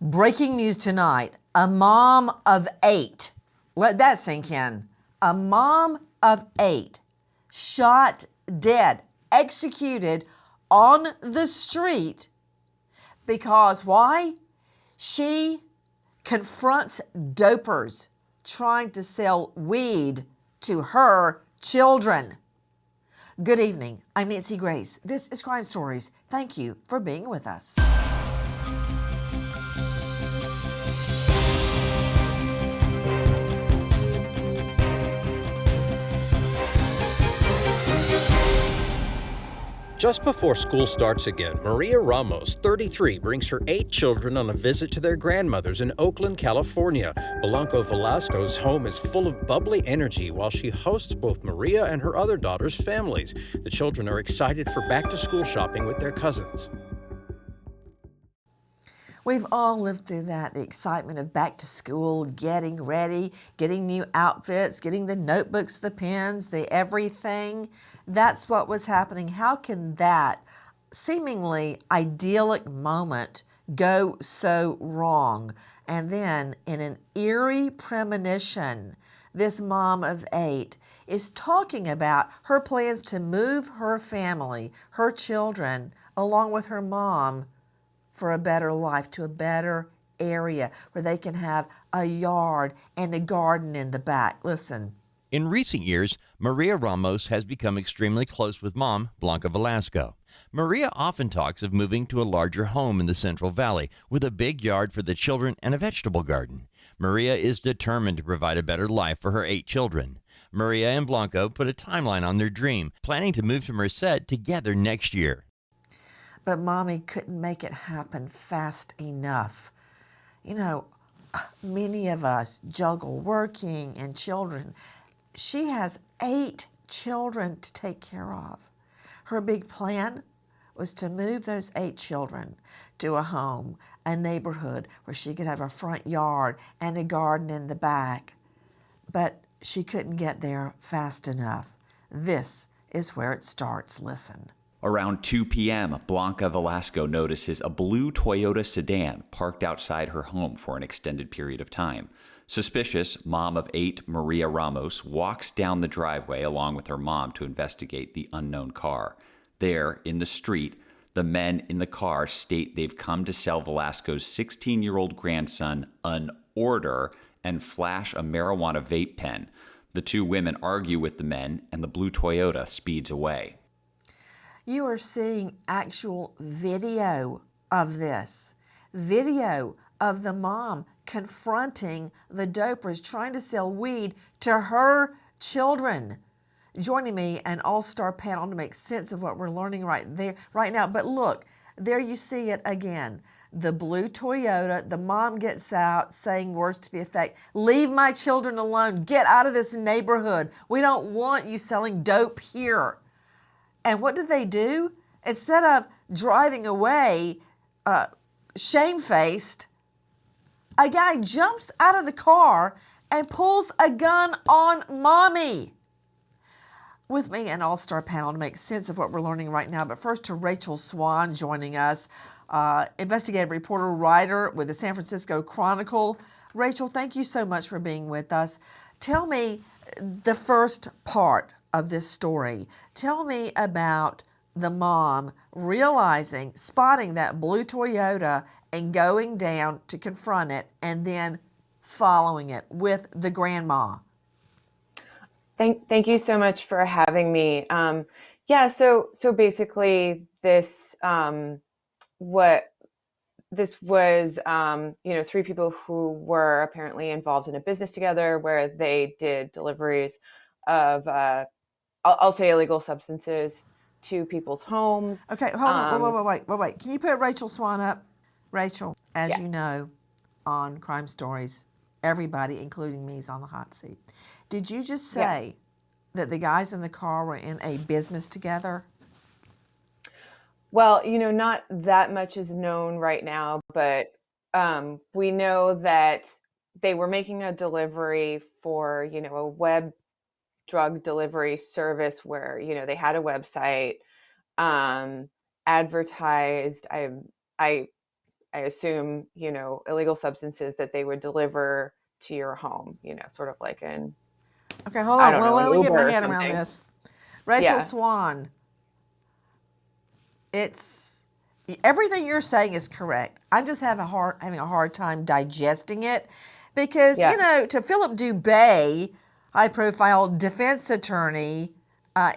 Breaking news tonight. A mom of 8, let that sink in. A mom of 8 shot dead, executed on the street because why? She confronts dopers trying to sell weed to her children. Good evening. I'm Nancy Grace. This is Crime Stories. Thank you for being with us. Just before school starts again, Maria Ramos, 33, brings her 8 children on a visit to their grandmothers in Oakland, California. Blanca Velasco's home is full of bubbly energy while she hosts both Maria and her other daughters' families. The children are excited for back-to-school shopping with their cousins. We've all lived through that, the excitement of back to school, getting ready, getting new outfits, getting the notebooks, the pens, the everything. That's what was happening. How can that seemingly idyllic moment go so wrong? And then in an eerie premonition, this mom of 8 is talking about her plans to move her family, her children, along with her mom, for a better life, to a better area where they can have a yard and a garden in the back. Listen. In recent years, Maria Ramos has become extremely close with mom, Blanca Velasco. Maria often talks of moving to a larger home in the Central Valley with a big yard for the children and a vegetable garden. Maria is determined to provide a better life for her 8 children. Maria and Blanca put a timeline on their dream, planning to move to Merced together next year. But Mommy couldn't make it happen fast enough. You know, many of us juggle working and children. She has 8 children to take care of. Her big plan was to move those 8 children to a home, a neighborhood where she could have a front yard and a garden in the back. But she couldn't get there fast enough. This is where it starts. Listen. Around 2 p.m., Blanca Velasco notices a blue Toyota sedan parked outside her home for an extended period of time. Suspicious, mom of 8, Maria Ramos, walks down the driveway along with her mom to investigate the unknown car. There, in the street, the men in the car state they've come to sell Velasco's 16-year-old grandson an order and flash a marijuana vape pen. The 2 women argue with the men, and the blue Toyota speeds away. You are seeing actual video of this. Video of the mom confronting the dopers trying to sell weed to her children. Joining me, an all-star panel to make sense of what we're learning right now. But look, there you see it again. The blue Toyota, the mom gets out saying words to the effect, "Leave my children alone. Get out of this neighborhood. We don't want you selling dope here." And what did they do? Instead of driving away shamefaced, a guy jumps out of the car and pulls a gun on Mommy. With me, an all-star panel to make sense of what we're learning right now. But first to Rachel Swan joining us, investigative reporter, writer with the San Francisco Chronicle. Rachel, thank you so much for being with us. Tell me the first part of this story. Tell me about the mom realizing, spotting that blue Toyota and going down to confront it and then following it with the grandma. Thank you so much for having me. So basically this this was 3 people who were apparently involved in a business together where they did deliveries of I'll say illegal substances to people's homes. Okay, hold on. Wait. Can you put Rachel Swan up? Rachel, as you know, on Crime Stories, everybody, including me, is on the hot seat. Did you just say that the guys in the car were in a business together? Well, not that much is known right now, but we know that they were making a delivery for, a web drug delivery service where, they had a website, advertised. I I assume, illegal substances that they would deliver to your home, sort of like Okay, hold I on. don't Well, know, let an me get Uber my or head around something. this. Rachel Yeah. Swan, it's everything you're saying is correct. I'm just having a hard time digesting it because Yeah. to Philip Dubay, high-profile defense attorney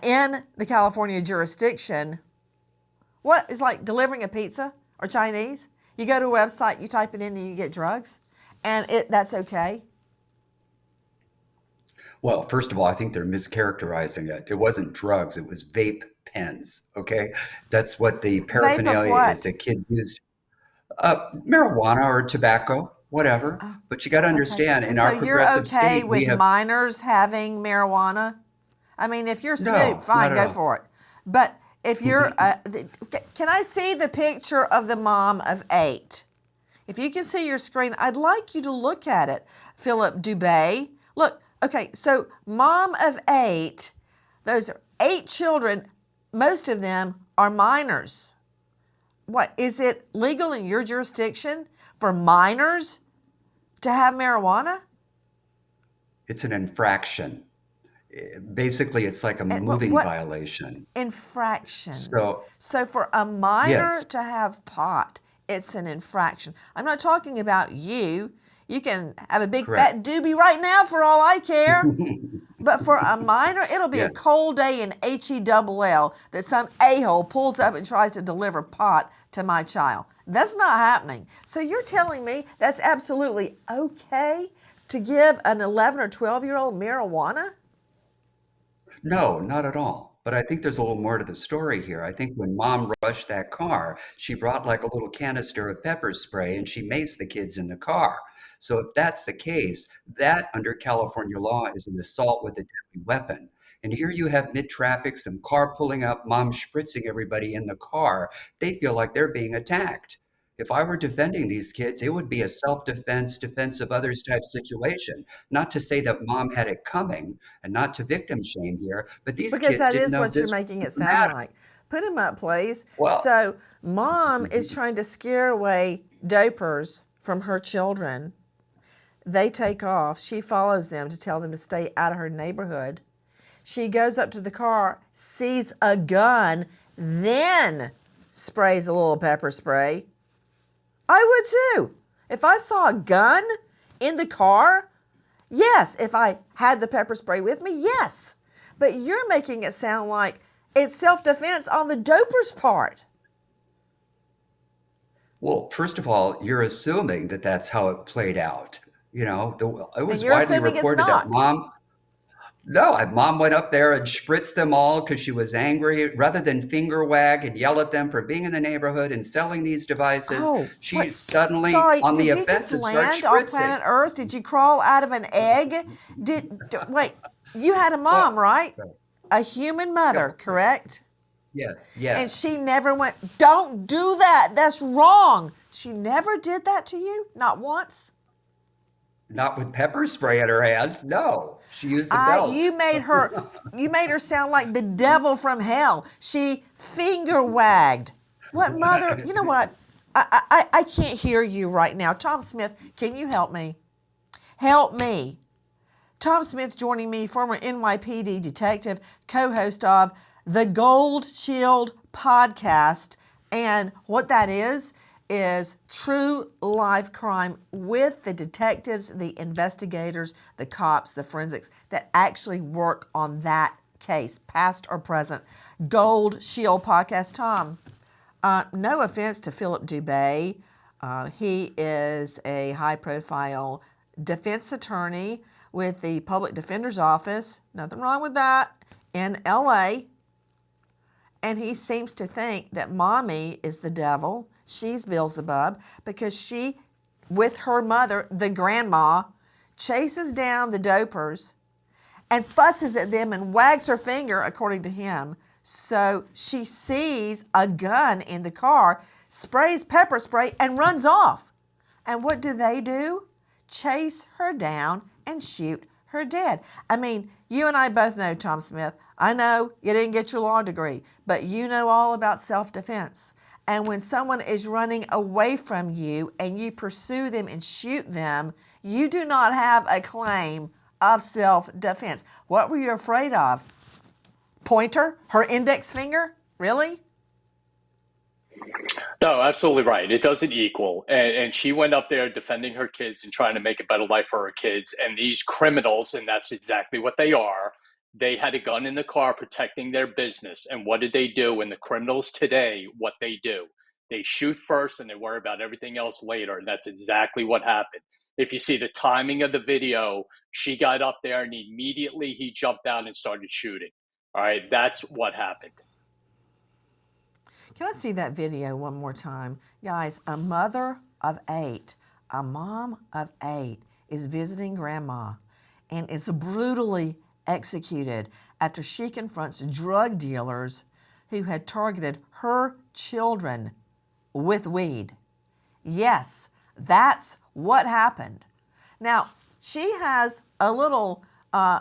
in the California jurisdiction, what is like delivering a pizza or Chinese? You go to a website, you type it in, and you get drugs, and that's okay. Well, first of all, I think they're mischaracterizing it. It wasn't drugs, it was vape pens. Okay. That's what the Vape of paraphernalia is what? that kids use. Marijuana or tobacco, whatever. Oh, But you got to okay. understand, in So our you're progressive okay state, we with have minors having marijuana? I mean, if you're Snoop, no, not fine, at go all. for it. But if you're, can I see the picture of the mom of 8? If you can see your screen, I'd like you to look at it, Philip Dubay. Look, okay, so mom of 8, those are 8 children, most of them are minors. What, is it legal in your jurisdiction for minors to have marijuana? It's an infraction. Basically, it's like a And moving what violation. infraction? So, So for a minor yes, to have pot, it's an infraction. I'm not talking about you. You can have a big fat correct. doobie right now for all I care. But for a minor, it'll be a Yes. cold day in HELL that some a-hole pulls up and tries to deliver pot to my child. That's not happening. So you're telling me that's absolutely okay to give an 11 or 12-year-old marijuana? No, not at all. But I think there's a little more to the story here. I think when mom rushed that car, she brought like a little canister of pepper spray and she maced the kids in the car. So if that's the case, that under California law is an assault with a deadly weapon. And here you have mid-traffic, some car pulling up, mom spritzing everybody in the car. They feel like they're being attacked. If I were defending these kids, it would be a self-defense, defense of others type situation. Not to say that mom had it coming, and not to victim shame here, but these Because kids that didn't is know what you're this was making it sound dramatic. like. Put him up, please. Well, So, mom is mhm. trying to scare away dopers from her children. They take off. She follows them to tell them to stay out of her neighborhood. She goes up to the car, sees a gun, then sprays a little pepper spray. I would too. If I saw a gun in the car, yes. If I had the pepper spray with me, yes. But you're making it sound like it's self-defense on the doper's part. Well, first of all, you're assuming that that's how it played out. It And was you're widely assuming it's reported that not. mom No, mom went up there and spritzed them all because she was angry. Rather than finger wag and yell at them for being in the neighborhood and selling these devices, Oh, she what? suddenly, Sorry, on the did you just offensive, starts land on spritzing. planet Earth? Did you crawl out of an egg? Wait, you had a mom, Well, right? right. A human mother, Right. correct? Yeah, And yes. she never went, don't do that. That's wrong. She never did that to you? Not once? Not with pepper spray in her hand. No, she used the I belt. you made her sound like the devil from hell. She finger wagged. What mother? You know what? I can't hear you right now. Tom Smith, can you help me? Help me. Tom Smith joining me, former NYPD detective, co-host of the Gold Shield podcast. And what that is true life crime with the detectives, the investigators, the cops, the forensics that actually work on that case, past or present. Gold Shield podcast. Tom, no offense to Philip Dubay. He is a high-profile defense attorney with the Public Defender's Office. Nothing wrong with that. In LA. And he seems to think that mommy is the devil. She's Beelzebub because she, with her mother, the grandma, chases down the dopers and fusses at them and wags her finger, according to him. So she sees a gun in the car, sprays pepper spray, and runs off. And what do? Chase her down and shoot her dead. I mean, you and I both know, Tom Smith. I know you didn't get your law degree, but you know all about self-defense. And when someone is running away from you and you pursue them and shoot them, you do not have a claim of self-defense. What were you afraid of? Pointer? Her index finger? Really? No, absolutely right. It doesn't equal. And she went up there defending her kids and trying to make a better life for her kids. And these criminals, and that's exactly what they are, they had a gun in the car protecting their business. And what did they do? And the criminals today, what they do? They shoot first and they worry about everything else later. And that's exactly what happened. If you see the timing of the video, she got up there and immediately he jumped down and started shooting. All right, that's what happened. Can I see that video one more time? Guys, a mother of 8, a mom of 8 is visiting grandma and is brutally executed after she confronts drug dealers who had targeted her children with weed. Yes, that's what happened. Now, she has a little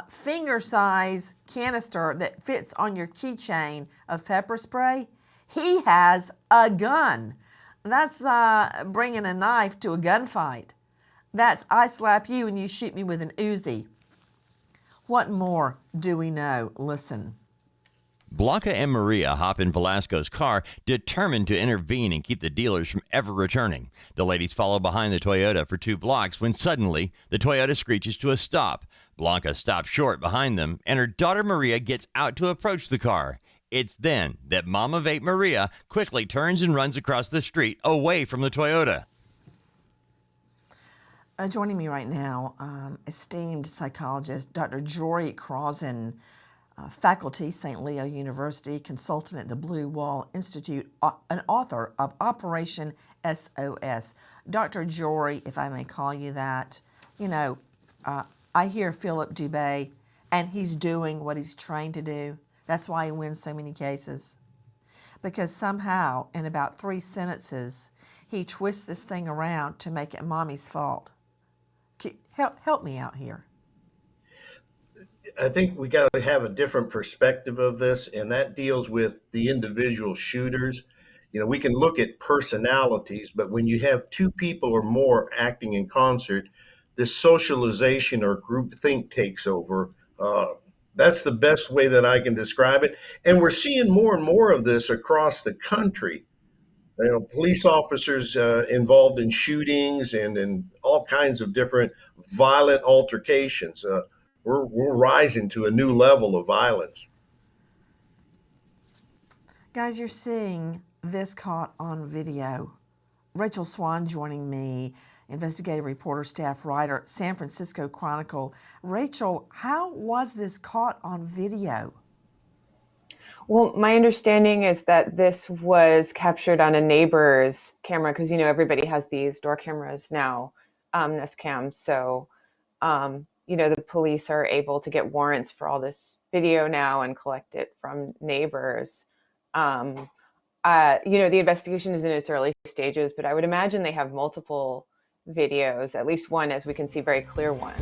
finger size canister that fits on your keychain of pepper spray. He has a gun. That's bringing a knife to a gunfight. That's I slap you and you shoot me with an Uzi. What more do we know? Listen. Blanca and Maria hop in Velasco's car, determined to intervene and keep the dealers from ever returning. The ladies follow behind the Toyota for 2 blocks when suddenly the Toyota screeches to a stop. Blanca stops short behind them, and her daughter Maria gets out to approach the car. It's then that Mom of 8 Maria quickly turns and runs across the street away from the Toyota. Joining me right now, esteemed psychologist Dr. Jory Crossan, faculty, St. Leo University, consultant at the Blue Wall Institute, an author of Operation SOS. Dr. Jory, if I may call you that, I hear Philip Dubé, and he's doing what he's trained to do. That's why he wins so many cases. Because somehow, in about 3 sentences, he twists this thing around to make it mommy's fault. Help me out here. I think we got to have a different perspective of this, and that deals with the individual shooters. We can look at personalities, but when you have 2 people or more acting in concert, this socialization or groupthink takes over. That's the best way that I can describe it. And we're seeing more and more of this across the country. Police officers involved in shootings and in all kinds of different violent altercations. We're rising to a new level of violence. Guys, you're seeing this caught on video. Rachel Swan joining me, investigative reporter, staff writer, San Francisco Chronicle. Rachel, how was this caught on video? Well, my understanding is that this was captured on a neighbor's camera because, everybody has these door cameras now, Nest Cam. So, the police are able to get warrants for all this video now and collect it from neighbors. The investigation is in its early stages, but I would imagine they have multiple videos, at least one, as we can see, very clear one.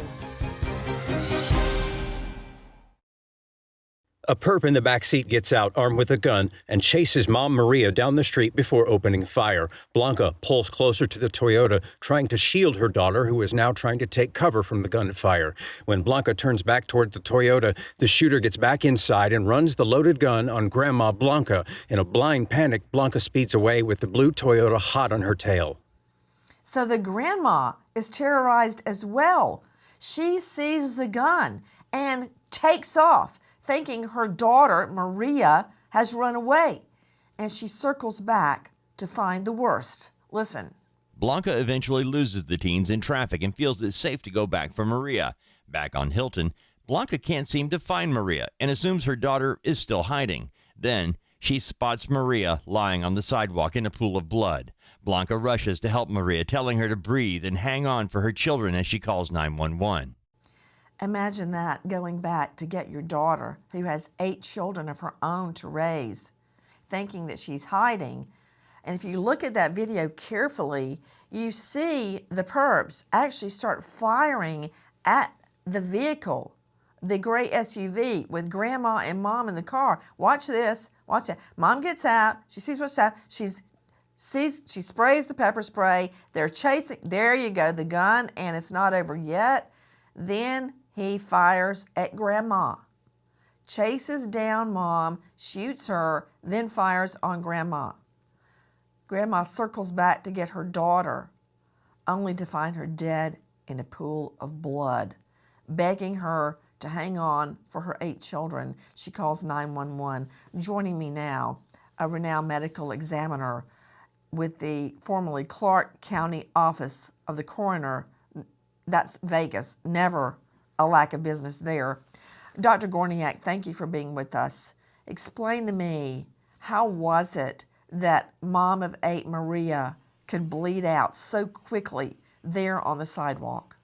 A perp in the back seat gets out armed with a gun and chases Mom Maria down the street before opening fire. Blanca pulls closer to the Toyota, trying to shield her daughter, who is now trying to take cover from the gunfire. When Blanca turns back toward the Toyota, the shooter gets back inside and runs the loaded gun on Grandma Blanca. In a blind panic, Blanca speeds away with the blue Toyota hot on her tail. So the grandma is terrorized as well. She sees the gun and takes off, thinking her daughter, Maria, has run away. And she circles back to find the worst. Listen. Blanca eventually loses the teens in traffic and feels it's safe to go back for Maria. Back on Hilton, Blanca can't seem to find Maria and assumes her daughter is still hiding. Then she spots Maria lying on the sidewalk in a pool of blood. Blanca rushes to help Maria, telling her to breathe and hang on for her children as she calls 911. Imagine that, going back to get your daughter, who has 8 children of her own to raise, thinking that she's hiding. And if you look at that video carefully, you see the perps actually start firing at the vehicle, the gray SUV with Grandma and Mom in the car. Watch this. Watch it. Mom gets out. She sees what's happening. She's She sprays the pepper spray. They're chasing. There you go, the gun, and it's not over yet. Then he fires at Grandma, chases down Mom, shoots her, then fires on Grandma. Grandma circles back to get her daughter, only to find her dead in a pool of blood. Begging her to hang on for her 8 children, she calls 911. Joining me now, a renowned medical examiner with the formerly Clark County Office of the Coroner. That's Vegas. Never a lack of business there. Dr. Gorniak, thank you for being with us. Explain to me, how was it that mom of 8, Maria, could bleed out so quickly there on the sidewalk?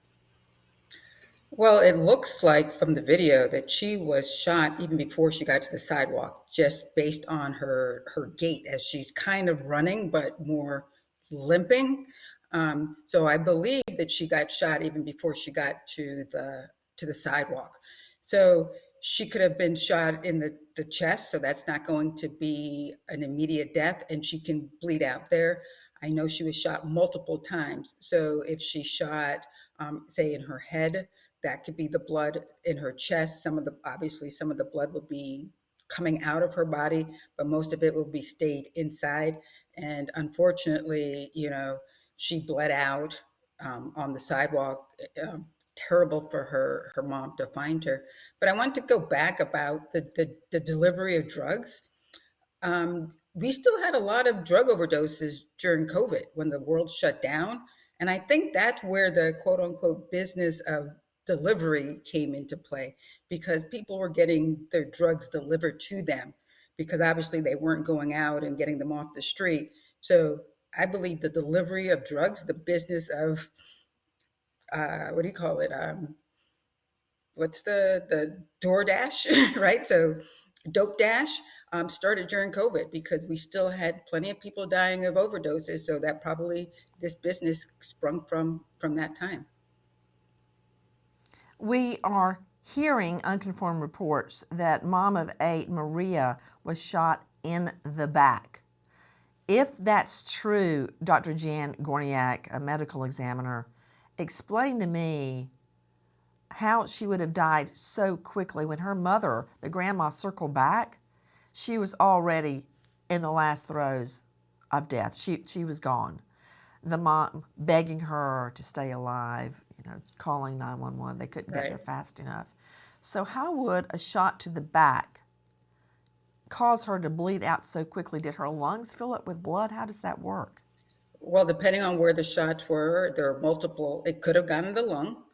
Well, it looks like from the video that she was shot even before she got to the sidewalk, just based on her gait as she's kind of running, but more limping. So I believe that she got shot even before she got to the sidewalk. So she could have been shot in the chest, so that's not going to be an immediate death, and she can bleed out there. I know she was shot multiple times. So if she shot, say, in her head, that could be the blood in her chest. Obviously some of the blood will be coming out of her body, but most of it will be stayed inside. And unfortunately, she bled out on the sidewalk. Terrible for her mom to find her. But I want to go back about the delivery of drugs. We still had a lot of drug overdoses during COVID when the world shut down. And I think that's where the quote unquote business of delivery came into play, because people were getting their drugs delivered to them because obviously they weren't going out and getting them off the street. So I believe the delivery of drugs, the business of, what do you call it? What's the DoorDash, right? So Dope Dash started during COVID because we still had plenty of people dying of overdoses. So that probably this business sprung from that time. We are hearing unconfirmed reports that mom of 8, Maria, was shot in the back. If that's true, Dr. Jan Gorniak, a medical examiner, explain to me how she would have died so quickly. When her mother, the grandma, circled back, she was already in the last throes of death. She was gone. The mom begging her to stay alive, calling 911. They couldn't get there fast enough. So how would a shot to the back cause her to bleed out so quickly? Did her lungs fill up with blood? How does that work? Well, depending on where the shots were, there are multiple. It could have gone in the lung,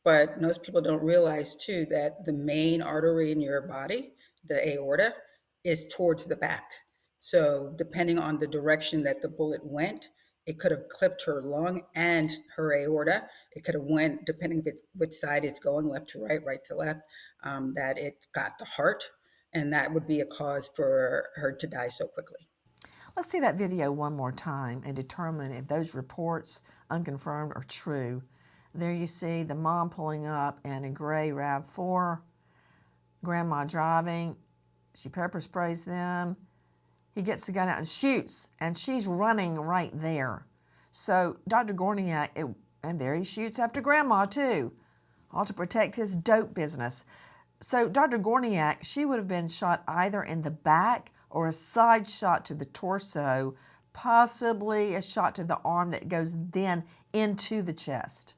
but most people don't realize too that the main artery in your body, the aorta, is towards the back. So depending on the direction that the bullet went, it could have clipped her lung and her aorta. It could have went, depending if it's which side it's going, left to right, right to left, that it got the heart, and that would be a cause for her to die so quickly. Let's see that video one more time and determine if those reports, unconfirmed, are true. There you see the mom pulling up in a gray RAV4, grandma driving. She pepper sprays them. He gets the gun out and shoots, and she's running right there. So Dr. Gorniak, and there he shoots after grandma too, all to protect his dope business. So Dr. Gorniak, she would have been shot either in the back or a side shot to the torso, possibly a shot to the arm that goes then into the chest.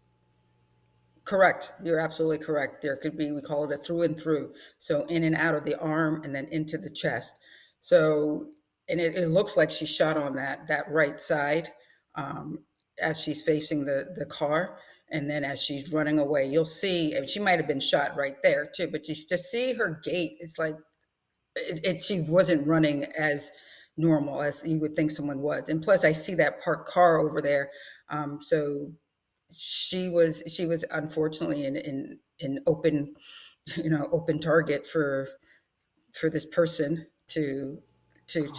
Correct. You're absolutely correct. There could be, we call it a through and through. So in and out of the arm and then into the chest. So, and it looks like she's shot on that right side as she's facing the car. And then as she's running away, you'll see, and she might have been shot right there too, but just to see her gait, it's like, she wasn't running as normal as you would think someone was. And plus I see that parked car over there. So she was unfortunately in open, open target for this person to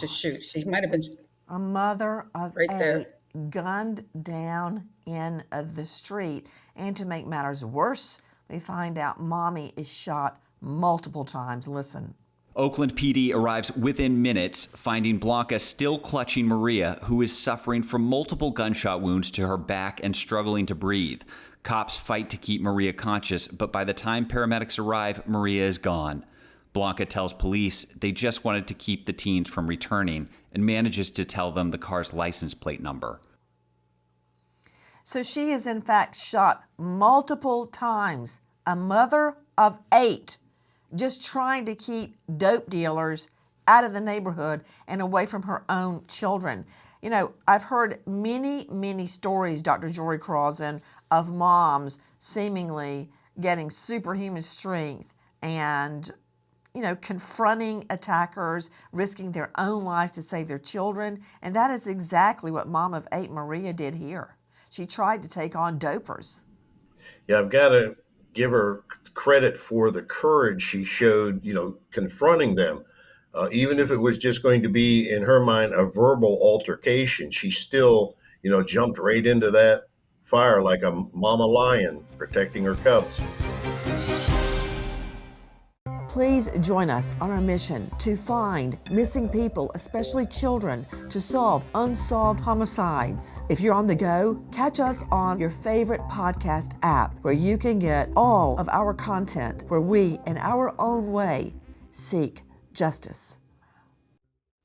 shoot. She might have been a mother of right 8 there. gunned down in the street. And to make matters worse, we find out mommy is shot multiple times. Listen. Oakland PD arrives within minutes, finding Blanca still clutching Maria, who is suffering from multiple gunshot wounds to her back and struggling to breathe. Cops fight to keep Maria conscious, but by the time paramedics arrive, Maria is gone. Blanca tells police they just wanted to keep the teens from returning and manages to tell them the car's license plate number. So she is in fact shot multiple times. A mother of 8 just trying to keep dope dealers out of the neighborhood and away from her own children. You know, I've heard many stories, Dr. Jory Crossan, of moms seemingly getting superhuman strength and, you know, confronting attackers, risking their own lives to save their children. And that is exactly what Mom of 8 Maria did here. She tried to take on dopers. Yeah, I've got to give her credit for the courage she showed, confronting them. Even if it was just going to be, in her mind, a verbal altercation, she still, jumped right into that fire like a mama lion protecting her cubs. Please join us on our mission to find missing people, especially children, to solve unsolved homicides. If you're on the go, catch us on your favorite podcast app where you can get all of our content where we, in our own way, seek justice.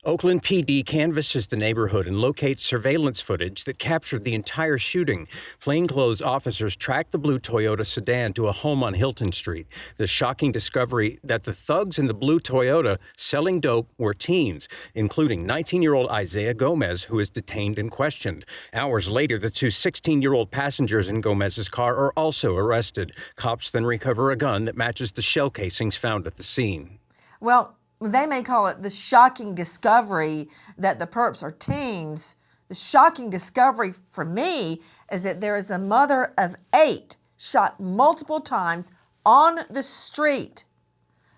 Oakland PD canvasses the neighborhood and locates surveillance footage that captured the entire shooting. Plainclothes officers tracked the blue Toyota sedan to a home on Hilton Street. The shocking discovery that the thugs in the blue Toyota selling dope were teens, including 19-year-old Isaiah Gomez, who is detained and questioned. Hours later, the two 16-year-old passengers in Gomez's car are also arrested. Cops then recover a gun that matches the shell casings found at the scene. Well, they may call it the shocking discovery that the perps are teens. The shocking discovery for me is that there is a mother of 8 shot multiple times on the street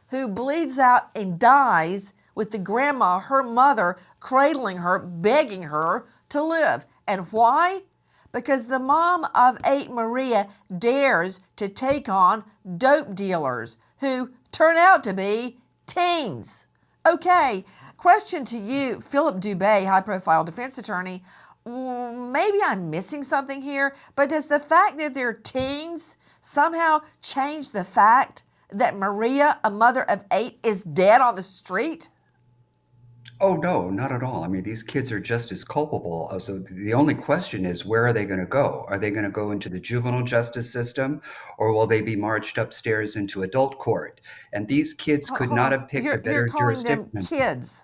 who bleeds out and dies with the grandma, her mother, cradling her, begging her to live. And why? Because the mom of 8 Maria dares to take on dope dealers who turn out to be teens. Okay, question to you, Philip Dubé, high-profile defense attorney. Maybe I'm missing something here, but does the fact that they're teens somehow change the fact that Maria, a mother of 8, is dead on the street? Oh, no, not at all. I mean, these kids are just as culpable. So the only question is, where are they going to go? Are they going to go into the juvenile justice system, or will they be marched upstairs into adult court? And these kids could not have picked a better You're calling jurisdiction. them kids.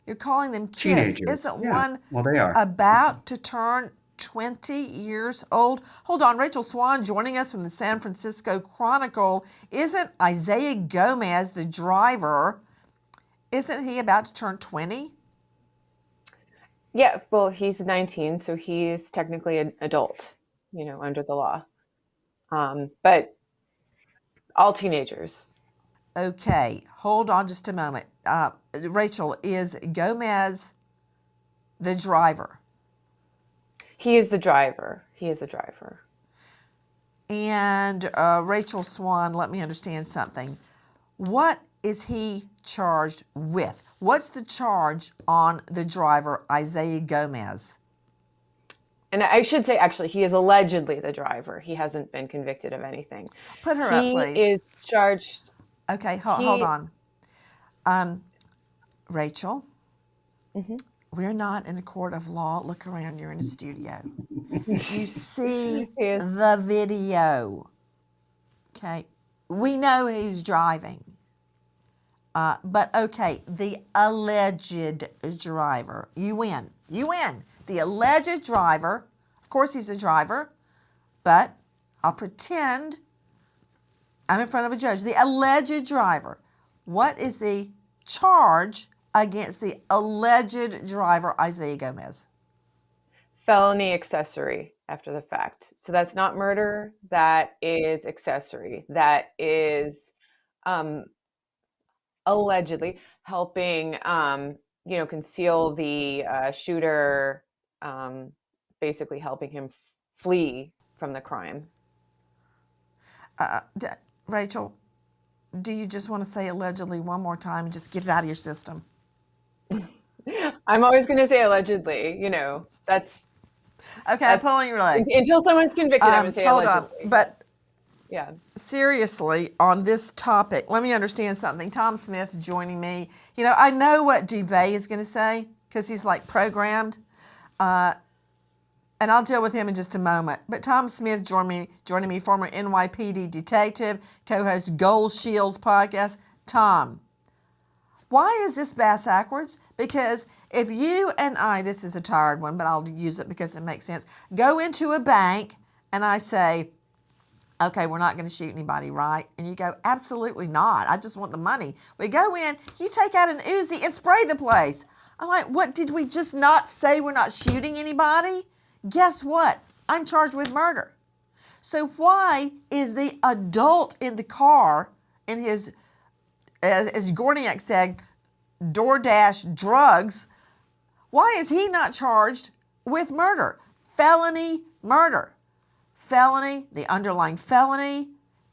You're calling them kids. Teenagers. Isn't Yeah, one well, they are. about to turn 20 years old? Hold on, Rachel Swan joining us from the San Francisco Chronicle. Isn't Isaiah Gomez, the driver, isn't he about to turn 20? Yeah, well, he's 19, so he's technically an adult, under the law. But all teenagers. Okay, hold on just a moment. Rachel, is Gomez the driver? He is the driver. He is a driver. And Rachel Swan, let me understand something. What is he charged with? What's the charge on the driver, Isaiah Gomez? And I should say, actually, he is allegedly the driver. He hasn't been convicted of anything. Put her up, please. He is charged. Okay, hold on. Rachel, we're not in a court of law. Look around, you're in a studio. You see the video. Okay, we know who's driving. But okay, the alleged driver. You win. You win. The alleged driver, of course he's a driver, but I'll pretend I'm in front of a judge. The alleged driver. What is the charge against the alleged driver, Isaiah Gomez? Felony accessory after the fact. So that's not murder. That is accessory. That is allegedly helping, conceal the shooter, basically helping him flee from the crime. Rachel, do you just want to say allegedly one more time and just get it out of your system? I'm always going to say allegedly. That's Okay, I'm pulling your leg. Until someone's convicted, I'm going to say Hold allegedly. on, but yeah. Seriously, on this topic, let me understand something. Tom Smith joining me. I know what Dubé is going to say because he's like programmed, and I'll deal with him in just a moment. But Tom Smith joining me, former NYPD detective, co-host Gold Shields podcast. Tom, why is this bass backwards? Because if you and I, this is a tired one, but I'll use it because it makes sense, go into a bank and I say, okay, we're not going to shoot anybody, right? And you go, absolutely not. I just want the money. We go in, you take out an Uzi and spray the place. I'm like, what, did we just not say we're not shooting anybody? Guess what? I'm charged with murder. So why is the adult in the car in his, as Gorniak said, DoorDash drugs, why is he not charged with murder? Felony murder. Felony, the underlying felony,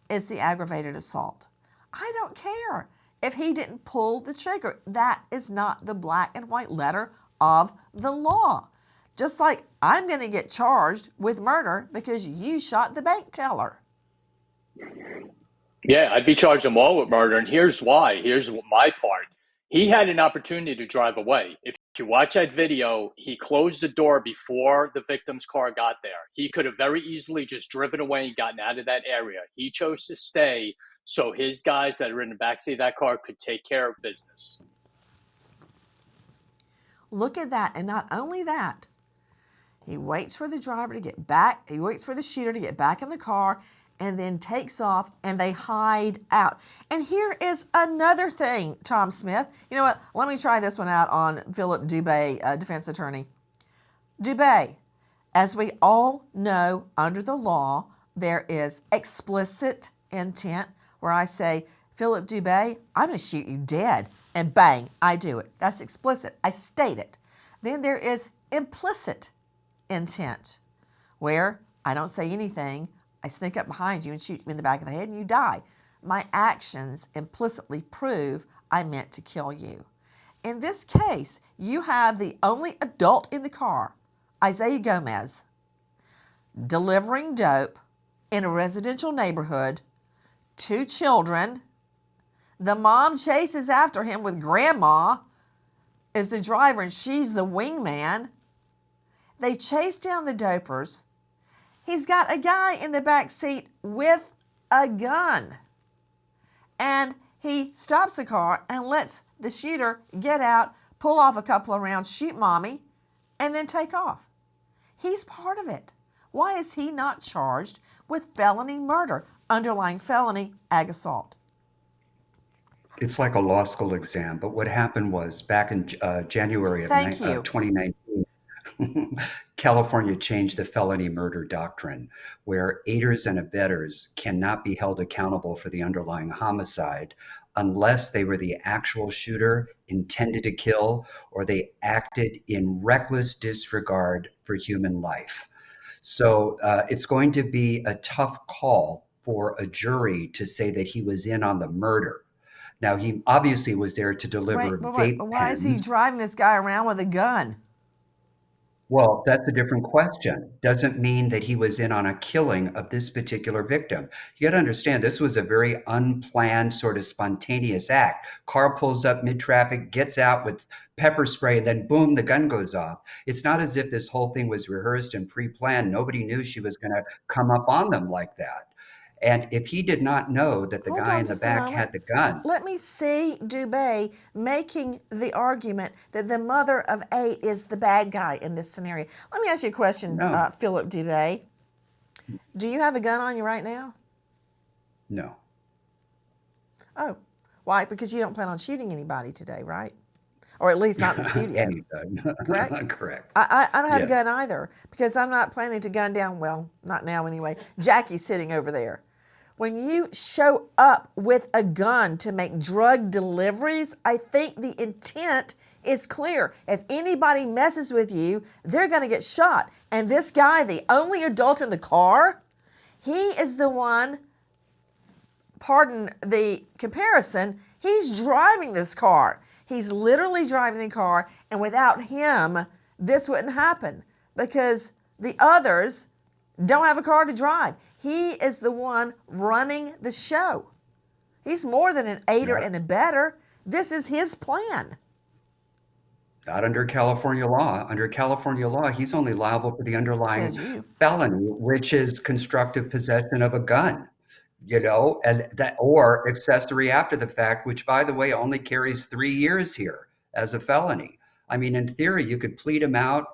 is the aggravated assault. I don't care if he didn't pull the trigger. That is not the black and white letter of the law. Just like I'm going to get charged with murder because you shot the bank teller. Yeah, I'd be charged them all with murder, and here's why. Here's my part. He had an opportunity to drive away. If you watch that video, he closed the door before the victim's car got there. He could have very easily just driven away and gotten out of that area. He chose to stay so his guys that are in the backseat of that car could take care of business. Look at that. And not only that, he waits for the driver to get back. He waits for the shooter to get back in the car and then takes off, and they hide out. And here is another thing, Tom Smith. You know what? Let me try this one out on Philip Dubé, defense attorney. Dubé, as we all know, under the law, there is explicit intent where I say, Philip Dubé, I'm going to shoot you dead. And bang, I do it. That's explicit. I state it. Then there is implicit intent where I don't say anything. I sneak up behind you and shoot you in the back of the head and you die. My actions implicitly prove I meant to kill you. In this case, you have the only adult in the car, Isaiah Gomez, delivering dope in a residential neighborhood, 2 children. The mom chases after him with grandma as the driver and she's the wingman. They chase down the dopers. He's got a guy in the back seat with a gun. And he stops the car and lets the shooter get out, pull off a couple of rounds, shoot mommy, and then take off. He's part of it. Why is he not charged with felony murder, underlying felony ag assault? It's like a law school exam, but what happened was back in January of 2019, California changed the felony murder doctrine, where aiders and abettors cannot be held accountable for the underlying homicide unless they were the actual shooter, intended to kill, or they acted in reckless disregard for human life. So it's going to be a tough call for a jury to say that he was in on the murder. Now, he obviously was there to deliver vape pens. Why is he driving this guy around with a gun? Well, that's a different question. Doesn't mean that he was in on a killing of this particular victim. You got to understand, this was a very unplanned, sort of spontaneous act. Car pulls up mid-traffic, gets out with pepper spray, and then boom, the gun goes off. It's not as if this whole thing was rehearsed and pre-planned. Nobody knew she was going to come up on them like that. And if he did not know that the guy in the back had the gun. Let me see Dubé making the argument that the mother of 8 is the bad guy in this scenario. Let me ask you a question, Philip Dubé. Do you have a gun on you right now? No. Oh, why? Because you don't plan on shooting anybody today, right? Or at least not in the studio. Correct? Correct. I don't have a gun either because I'm not planning to gun down, well, not now anyway. Jackie's sitting over there. When you show up with a gun to make drug deliveries, I think the intent is clear. If anybody messes with you, they're going to get shot. And this guy, the only adult in the car, he is the one pardon the comparison, he's driving this car. He's literally driving the car, and without him, this wouldn't happen because the others don't have a car to drive. He is the one running the show. He's more than an aider and abetter. This is his plan. Not under California law. Under California law, he's only liable for the underlying Says you. felony, which is constructive possession of a gun, and that, or accessory after the fact, which, by the way, only carries 3 years here as a felony. I mean, in theory, you could plead him out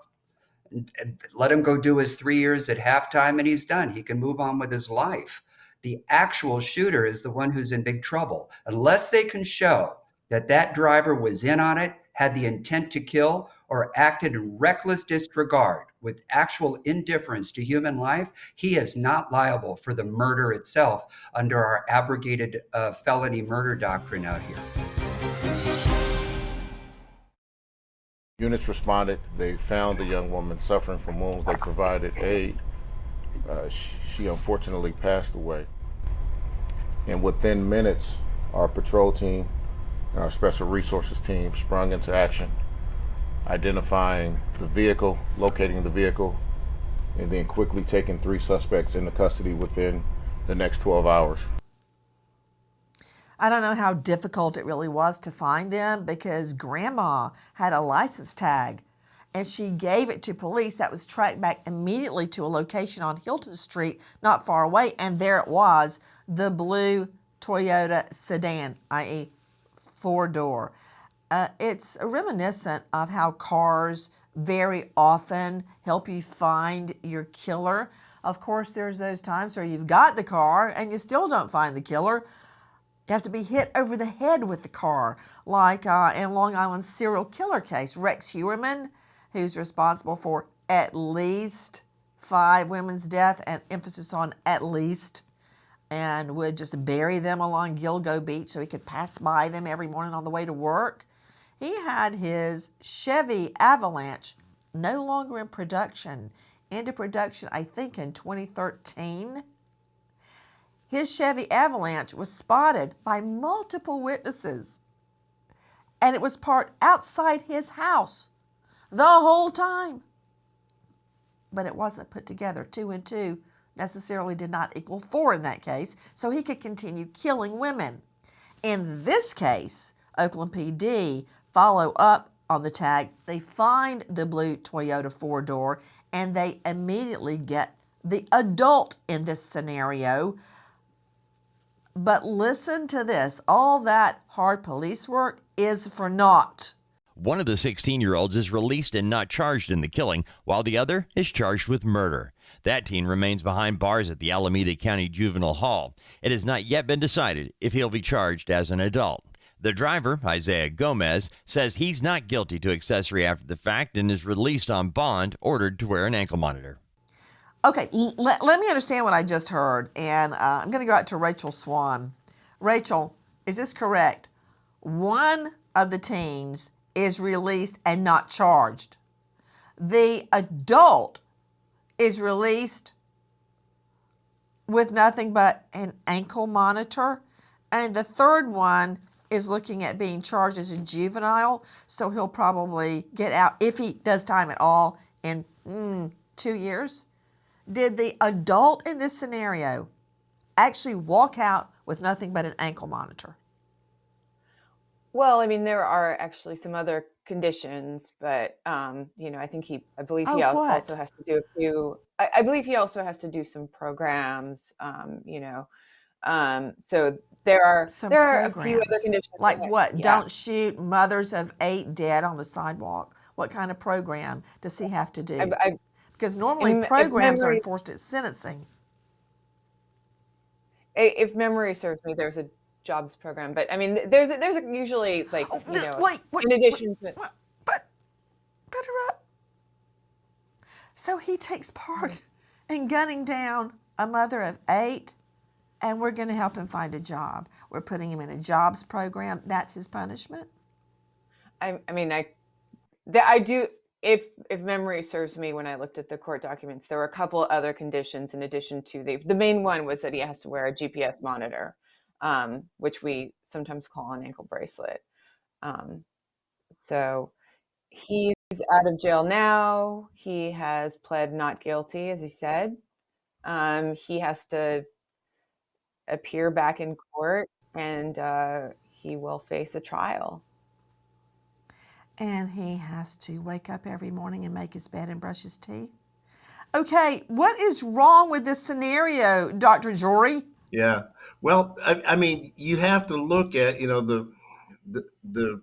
and let him go do his 3 years at halftime, and he's done. He can move on with his life. The actual shooter is the one who's in big trouble, unless they can show that that driver was in on it, had the intent to kill, or acted in reckless disregard with actual indifference to human life. He is not liable for the murder itself under our abrogated felony murder doctrine out here. Units responded. They found the young woman suffering from wounds. They provided aid. She unfortunately passed away. And within minutes, our patrol team and our special resources team sprung into action, identifying the vehicle, locating the vehicle, and then quickly taking 3 suspects into custody within the next 12 hours. I don't know how difficult it really was to find them because Grandma had a license tag and she gave it to police that was tracked back immediately to a location on Hilton Street, not far away, and there it was, the blue Toyota sedan, i.e. 4-door. It's reminiscent of how cars very often help you find your killer. Of course, there's those times where you've got the car and you still don't find the killer. You have to be hit over the head with the car, like in Long Island's serial killer case, Rex Heuermann, who's responsible for at least 5 women's death, and emphasis on at least, and would just bury them along Gilgo Beach so he could pass by them every morning on the way to work. He had his Chevy Avalanche no longer in production, into production I think in 2013. His Chevy Avalanche was spotted by multiple witnesses, and it was parked outside his house the whole time. But it wasn't put together. 2 and 2 necessarily did not equal 4 in that case, so he could continue killing women. In this case, Oakland PD follow up on the tag. They find the blue Toyota 4-door, and they immediately get the adult in this scenario. But listen to this. All that hard police work is for naught. One of the 16-year-olds is released and not charged in the killing, while the other is charged with murder. That teen remains behind bars at the Alameda County Juvenile Hall. It has not yet been decided if he'll be charged as an adult. The driver, Isaiah Gomez, says he's not guilty to accessory after the fact and is released on bond, ordered to wear an ankle monitor. Okay, let me understand what I just heard, and I'm going to go out to Rachel Swan. Rachel, is this correct? One of the teens is released and not charged. The adult is released with nothing but an ankle monitor, and the third one is looking at being charged as a juvenile, so he'll probably get out, if he does time at all, in 2 years. Did the adult in this scenario actually walk out with nothing but an ankle monitor? Well, I mean, there are actually some other conditions, but I believe he also has to do a few. I believe he also has to do some programs. So there are a few other conditions. Like what? Yeah. Don't shoot mothers of 8 dead on the sidewalk. What kind of program does he have to do? Because normally programs are enforced at sentencing. If memory serves me, there's a jobs program, but I mean, there's usually in addition to. But interrupt. So he takes part in gunning down a mother of 8, and we're going to help him find a job. We're putting him in a jobs program. That's his punishment. I do. If memory serves me, when I looked at the court documents, there were a couple other conditions in addition to the main one was that he has to wear a GPS monitor. which we sometimes call an ankle bracelet. So he's out of jail now. He has pled not guilty, as he said. He has to appear back in court, and he will face a trial. And he has to wake up every morning and make his bed and brush his teeth. Okay, what is wrong with this scenario, Dr. Jory? Yeah. Well, I mean, you have to look at, the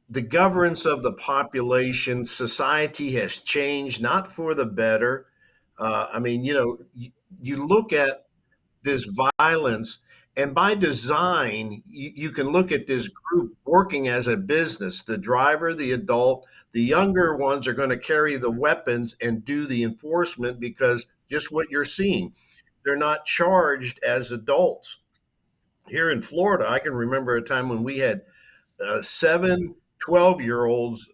the governance of the population. Society has changed, not for the better. I mean, you look at this violence, and by design, you can look at this group working as a business. The driver, the adult, the younger ones are going to carry the weapons and do the enforcement, because just what you're seeing, they're not charged as adults. Here in Florida, I can remember a time when we had 7 12-year-olds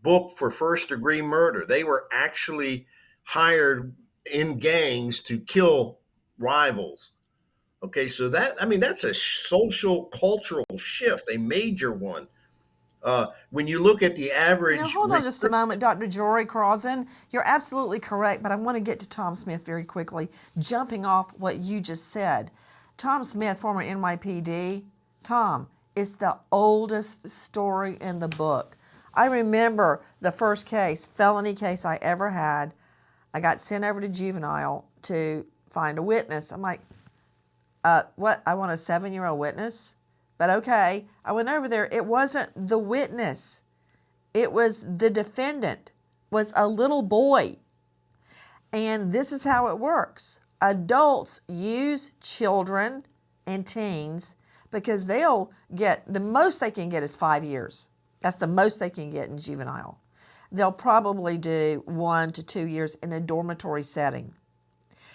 booked for first degree murder. They were actually hired in gangs to kill rivals. Okay, so that's a social cultural shift, a major one. When you look at the average, Hold on just a moment, Dr. Jory Crossan. You're absolutely correct, but I want to get to Tom Smith very quickly, jumping off what you just said. Tom Smith, former NYPD. Tom, it's the oldest story in the book. I remember the first felony case I ever had. I got sent over to juvenile to find a witness. I'm like, what? I want a 7-year-old witness? But okay, I went over there. It wasn't the witness. It was the defendant, was a little boy. And this is how it works. Adults use children and teens because they'll get, the most they can get is 5 years. That's the most they can get in juvenile. They'll probably do 1 to 2 years in a dormitory setting.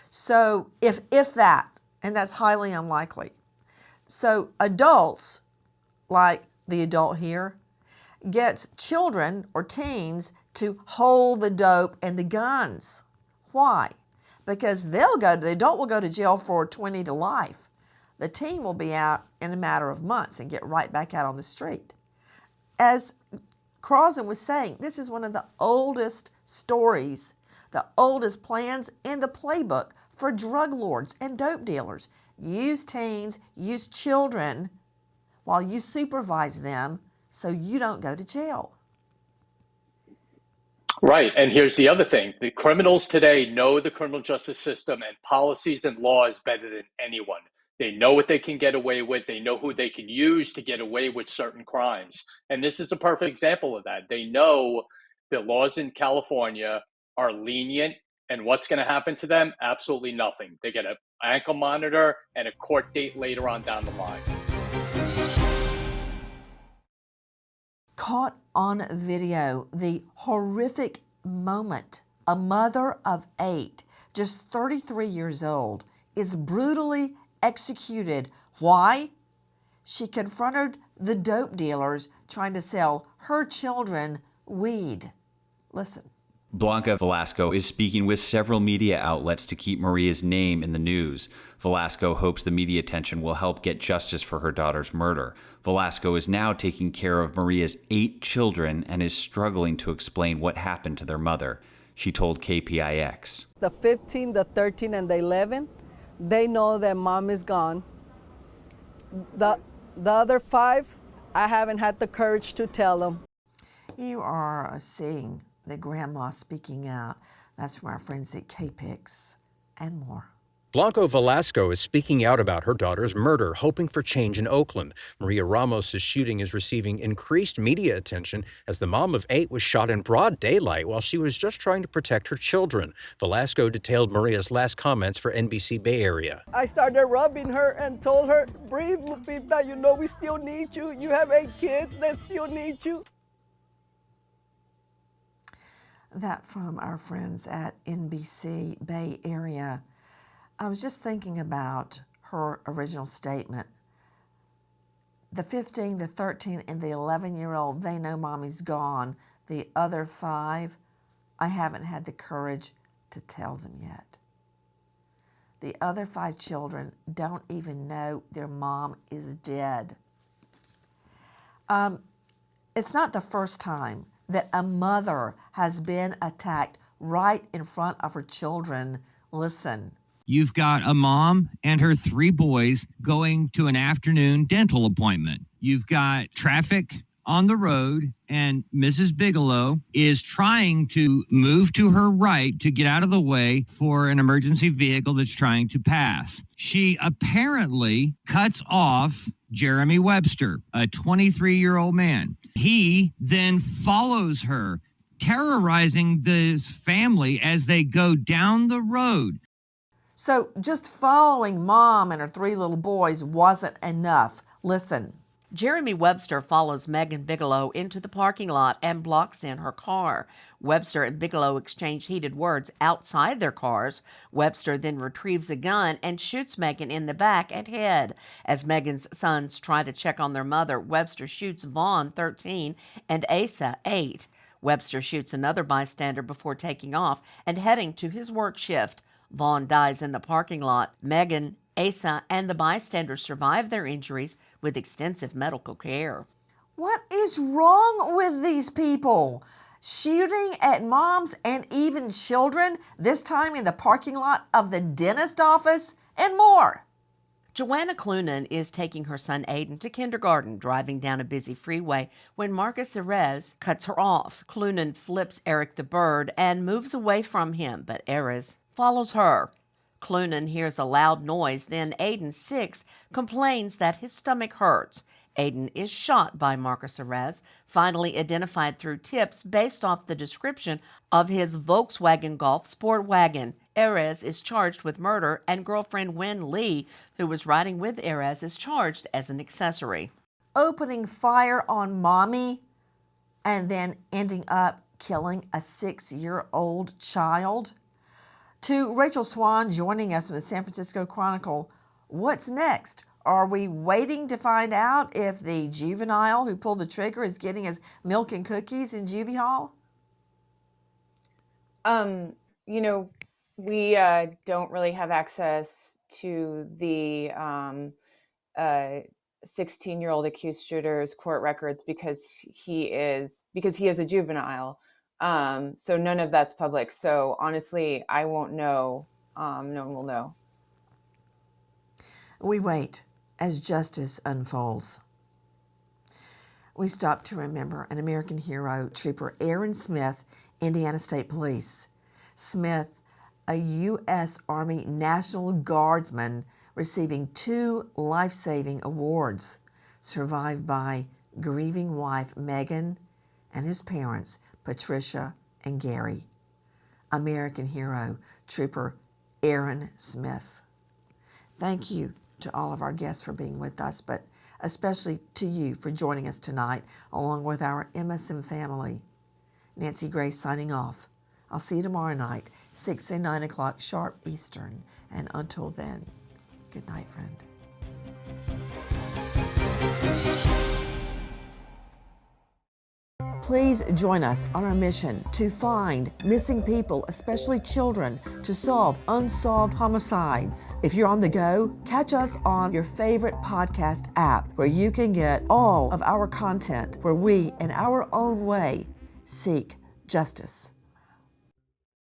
So if that, and that's highly unlikely. So adults, like the adult here, gets children or teens to hold the dope and the guns. Why? Because the adult will go to jail for 20 to life. The teen will be out in a matter of months and get right back out on the street. As Crossan was saying, this is one of the oldest stories, the oldest plans in the playbook for drug lords and dope dealers. Use teens, use children while you supervise them so you don't go to jail. Right. And here's the other thing. The criminals today know the criminal justice system and policies and laws better than anyone. They know what they can get away with. They know who they can use to get away with certain crimes. And this is a perfect example of that. They know the laws in California are lenient, and what's going to happen to them? Absolutely nothing. They get an ankle monitor and a court date later on down the line. Caught on video, the horrific moment. A mother of 8, just 33 years old, is brutally executed. Why? She confronted the dope dealers trying to sell her children weed. Listen. Blanca Velasco is speaking with several media outlets to keep Maria's name in the news. Velasco hopes the media attention will help get justice for her daughter's murder. Velasco is now taking care of Maria's 8 children and is struggling to explain what happened to their mother. She told KPIX. The 15, the 13, and the 11, they know that mom is gone. The other 5, I haven't had the courage to tell them. You are seeing the grandma speaking out. That's from our friends at KPIX and more. Blanca Velasco is speaking out about her daughter's murder, hoping for change in Oakland. Maria Ramos' shooting is receiving increased media attention as the mom of 8 was shot in broad daylight while she was just trying to protect her children. Velasco detailed Maria's last comments for NBC Bay Area. I started rubbing her and told her, breathe, Lupita, you know we still need you. You have 8 kids that still need you. That from our friends at NBC Bay Area. I was just thinking about her original statement. The 15, the 13, and the 11-year-old, they know mommy's gone. The other 5, I haven't had the courage to tell them yet. The other 5 children don't even know their mom is dead. It's not the first time that a mother has been attacked right in front of her children. Listen. You've got a mom and her 3 boys going to an afternoon dental appointment. You've got traffic on the road, and Mrs. Bigelow is trying to move to her right to get out of the way for an emergency vehicle that's trying to pass. She apparently cuts off Jeremy Webster, a 23-year-old man. He then follows her, terrorizing the family as they go down the road. So just following mom and her 3 little boys wasn't enough. Listen. Jeremy Webster follows Megan Bigelow into the parking lot and blocks in her car. Webster and Bigelow exchange heated words outside their cars. Webster then retrieves a gun and shoots Megan in the back and head. As Megan's sons try to check on their mother, Webster shoots Vaughn, 13, and Asa, 8. Webster shoots another bystander before taking off and heading to his work shift. Vaughn dies in the parking lot. Megan, Asa, and the bystanders survive their injuries with extensive medical care. What is wrong with these people? Shooting at moms and even children, this time in the parking lot of the dentist office, and more. Joanna Clunan is taking her son Aiden to kindergarten, driving down a busy freeway when Marcus Erez cuts her off. Clunan flips Eric the bird and moves away from him, but Erez follows her. Clunan hears a loud noise, then Aiden, 6, complains that his stomach hurts. Aiden is shot by Marcus Erez, finally identified through tips based off the description of his Volkswagen Golf sport wagon. Erez is charged with murder, and girlfriend Wen Lee, who was riding with Erez, is charged as an accessory. Opening fire on mommy and then ending up killing a 6-year-old child. To Rachel Swan joining us from the San Francisco Chronicle, what's next? Are we waiting to find out if the juvenile who pulled the trigger is getting his milk and cookies in juvie hall? We don't really have access to the 16-year-old accused shooter's court records because he is a juvenile. So none of that's public. So honestly, I won't know. No one will know. We wait as justice unfolds. We stop to remember an American hero, Trooper Aaron Smith, Indiana State Police. Smith, a U.S. Army National Guardsman receiving 2 life-saving awards, survived by grieving wife Megan and his parents, Patricia and Gary. American hero, Trooper Aaron Smith. Thank you to all of our guests for being with us, but especially to you for joining us tonight, along with our MSM family. Nancy Grace signing off. I'll see you tomorrow night, 6 and 9 o'clock sharp Eastern. And until then, good night, friend. Please join us on our mission to find missing people, especially children, to solve unsolved homicides. If you're on the go, catch us on your favorite podcast app where you can get all of our content where we, in our own way, seek justice.